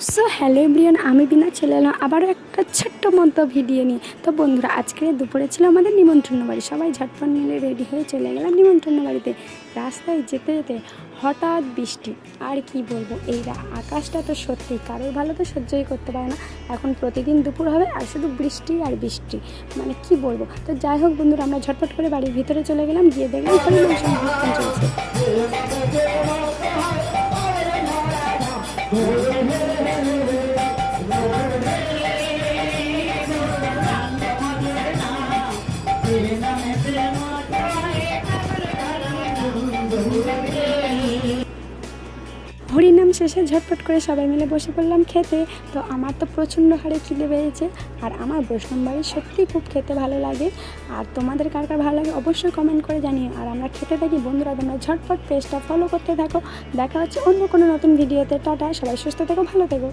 So hello everyone, আমি বিনা চলে এলাম আবারও একটা ছোট্ট মতো ভিডিও নিয়ে। তো বন্ধুরা, আজকে দুপুরে ছিল আমাদের নিমন্ত্রণ বাড়ি। সবাই ঝটপট মিলে রেডি হয়ে চলে গেলাম নিমন্ত্রণ বাড়িতে। রাস্তায় যেতে যেতে হঠাৎ বৃষ্টি। আর কি বলবো, এই আকাশটা তো সত্যি কারোর ভালো তো সহ্যই করতে পারে না। এখন প্রতিদিন দুপুর হবে আর শুধু বৃষ্টি আর বৃষ্টি, মানে কি বলবো। তো যাই হোক বন্ধুরা, আমরা ঝটপট করে বাড়ির ভিতরে চলে গেলাম। গিয়ে দেখলাম হরিনাম সংকীর্তন চলছে। হরিনাম শেষে ঝটপট করে সবাই মিলে বসে পড়লাম খেতে। তো আমার তো প্রচণ্ড হারে খিদে পেয়েছে, আর আমার বৈষ্ণব বাড়ি সত্যিই খুব খেতে ভালো লাগে। আর তোমাদের কার কার ভালো লাগে অবশ্যই কমেন্ট করে জানিও। আর আমরা খেতে থাকি বন্ধুরা, তোমরা ঝটপট পেজটা ফলো করতে থাকো। দেখা হচ্ছে অন্য কোনো নতুন ভিডিওতে। টাটা, সবাই সুস্থ থেকো, ভালো থেকো।